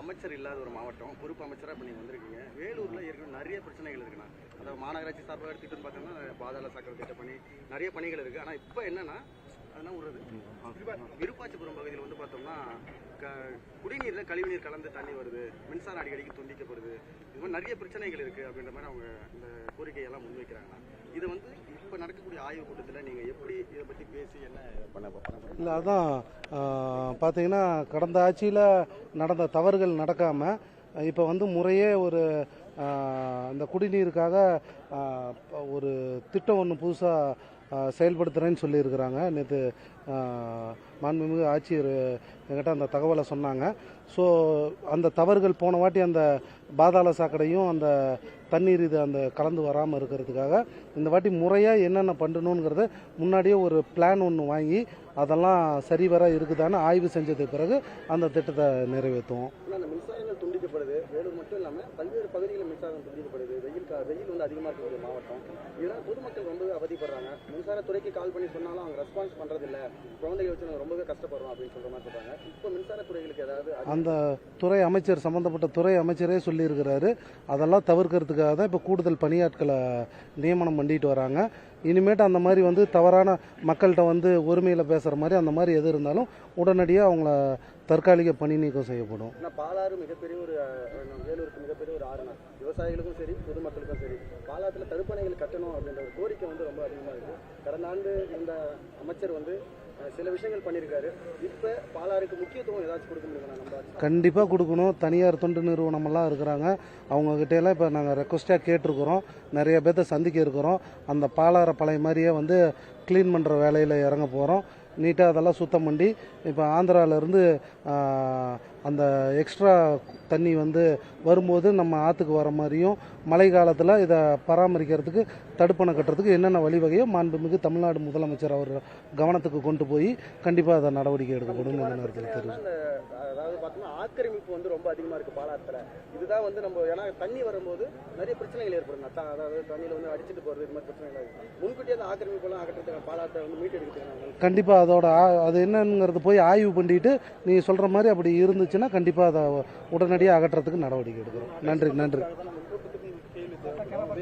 அமைச்சர் இல்லாத ஒரு மாவட்டம், பொறுப்பு அமைச்சராக இப்போ நீங்கள் வந்திருக்கீங்க. வேலூரில் ஏற்கனவே நிறைய பிரச்சனைகள் இருக்குண்ணா. அதாவது மாநகராட்சி சார்பாக எடுத்துகிட்டு பார்த்தோம்னா பாதாள சாக்கடை திட்ட பணி நிறைய பணிகள் இருக்குது. ஆனால் இப்போ என்னென்னா அதெல்லாம் விருப்பாச்சிபுரம் பகுதியில் வந்து பார்த்தோம்னா குடிநீரில் கழிவுநீர் கலந்து தண்ணி வருது, மின்சாரம் அடிக்கடிக்கு துண்டிக்கப்படுது, இது மாதிரி நிறைய பிரச்சனைகள் இருக்குது அப்படின்ற மாதிரி அவங்க இந்த கோரிக்கையெல்லாம் முன்வைக்கிறாங்கண்ணா. இதை வந்து இப்போ நடக்கக்கூடிய ஆய்வு கூட்டத்தில் நீங்கள் எப்படி இதை பற்றி பேசி என்ன பண்ண இல்லை, அதான் பார்த்தீங்கன்னா கடந்த ஆட்சியில் நடந்த தவறுகள் நடக்காமல் இப்போ வந்து முறையே ஒரு இந்த குடிநீருக்காக ஒரு திட்டம் ஒன்று புதுசாக செயல்படுத்துகிறேன்னு சொல்லியிருக்கிறாங்க. நேற்று மாண்புமிகு ஆட்சியர் என்கிட்ட அந்த தகவலை சொன்னாங்க. ஸோ அந்த தவறுகள் போன வாட்டி அந்த பாதாள சாக்கடையும் அந்த தண்ணீர் இது அந்த கலந்து வராமல் இருக்கிறதுக்காக இந்த வாட்டி முறையாக என்னென்ன பண்ணணுங்கிறத முன்னாடியே ஒரு பிளான் ஒன்று வாங்கி அதெல்லாம் சரிவர இருக்குதான்னு ஆய்வு செஞ்சதுக்கு பிறகு அந்த திட்டத்தை நிறைவேற்றுவோம். அந்த மின்சாரங்கள் துண்டிக்கப்படுது, வேலூர் மட்டும் இல்லாமல் பல்வேறு பகுதிகளில் மின்சாரம் துண்டிக்கப்படுது. வெயில் வந்து அதிகமாக இருக்கக்கூடிய மாவட்டம். இதனால் பொதுமக்கள் ரொம்ப அவதிப்படுறாங்க. மின்சாரத்துறைக்கு கால் பண்ணி சொன்னாலும் அவங்க ரெஸ்பான்ஸ் பண்ணுறதில்ல. குழந்தைகள் வச்சு நாங்கள் ரொம்பவே கஷ்டப்படுறோம் அப்படின்னு சொல்கிற மாதிரி சொல்கிறாங்க. இப்போ மின்சாரத்துறைகளுக்கு ஏதாவது அந்த துறை அமைச்சர் சம்மந்தப்பட்ட துறை அமைச்சரே சொல்லியிருக்கிறாரு. அதெல்லாம் தவிர்க்கிறதுக்காக தான் இப்போ கூடுதல் பணியாட்களை நியமனம் பண்ணிட்டு வராங்க. இனிமேட்டு அந்த மாதிரி வந்து தவறான மக்கள்கிட்ட வந்து ஒருமையில் பேசுகிற மாதிரி அந்த மாதிரி எது இருந்தாலும் உடனடியாக அவங்கள தற்காலிக பணி நீக்கம் செய்யப்படும். பாலாறு மிகப்பெரிய ஒரு வேலூருக்கு மிகப்பெரிய ஒரு ஆறுனா, விவசாயிகளுக்கும் சரி பொதுமக்களுக்கும் சரி பாலாற்றில் தடுப்பணைகள் கட்டணும் அப்படின்ற ஒரு கோரிக்கை வந்து ரொம்ப அதிகமாக இருக்குது. கடந்த ஆண்டு இந்த அமைச்சர் வந்து சில விஷயங்கள் பண்ணியிருக்காரு. இப்போ பாலாறுக்கு முக்கியத்துவம் ஏதாச்சும் கொடுக்க முடியுமா? நம்ம கண்டிப்பாக கொடுக்கணும். தனியார் தொண்டு நிறுவனமெல்லாம் இருக்கிறாங்க, அவங்கக்கிட்டையெல்லாம் இப்போ நாங்கள் ரெக்வஸ்ட்டாக கேட்டிருக்கிறோம். நிறைய பேர்த்த சந்திக்க இருக்கிறோம். அந்த பாலாறை பழைய மாதிரியே வந்து க்ளீன் பண்ணுற வேலையில் இறங்க போகிறோம். நீட்டாக அதெல்லாம் சுத்தம் பண்ணி இப்போ ஆந்திராவிலேருந்து அந்த எக்ஸ்ட்ரா தண்ணி வந்து வரும்போது நம்ம ஆற்றுக்கு வர மாதிரியும் மழை காலத்தில் இதை பராமரிக்கிறதுக்கு தடுப்பணை கட்டுறதுக்கு என்னென்ன வழிவகையோ மாண்புமிகு தமிழ்நாடு முதலமைச்சர் அவர் கவனத்துக்கு கொண்டு போய் கண்டிப்பாக அதை நடவடிக்கை எடுக்கப்படும் இந்த நேரத்தில் தெரியும். அதாவது பார்த்தோம்னா ஆக்கிரமிப்பு வந்து ரொம்ப அதிகமாக இருக்குது பாலாற்றில். இதுதான் வந்து நம்ம ஏன்னா தண்ணி வரும்போது நிறைய பிரச்சனைகள் ஏற்படும். அதாவது தண்ணியில் வந்து அடிச்சுட்டு போகிறது, இது மாதிரி பிரச்சனைகள் முன்கூட்டியே அந்த ஆக்கிரமிப்பெல்லாம் அகற்றத்துக்கு பாலாற்றை வந்து மீட்டு எடுக்கிறதுக்கு கண்டிப்பாக அதோட அது என்னங்கிறது போய் ஆய்வு பண்ணிட்டு நீங்கள் சொல்கிற மாதிரி அப்படி இருந்துச்சுன்னா கண்டிப்பாக அதை உடனடியாக அகற்றத்துக்கு நடவடிக்கை எடுக்கிறோம். நன்றி.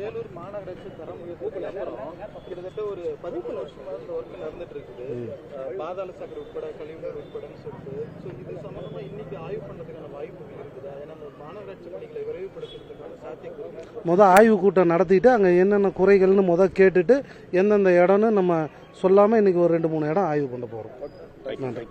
வேலூர் மாநகராட்சி தரம் கிட்டத்தட்ட ஒரு 11 வருஷமாக இந்த ஒர்க் நடந்துட்டு இருக்குது. பாதாள சாக்கடை உட்பட கழிவுநீர் உட்படன்னு சொல்லிட்டு இது சம்பந்தமாக இன்னைக்கு ஆய்வு பண்ணுறதுக்கான வாய்ப்புகள் இருக்குதா? ஏன்னா மாநகராட்சி பணிகளை விரைவுபடுத்துறதுக்கான சாத்தியக்கூறு ஆய்வு கூட்டம் நடத்திட்டு அங்கே என்னென்ன குறைகள்னு கேட்டுட்டு எந்தெந்த இடம்னு நம்ம சொல்லாமல் இன்றைக்கி ஒரு 2-3 இடம் ஆய்வு பண்ண போகிறோம். நன்றி.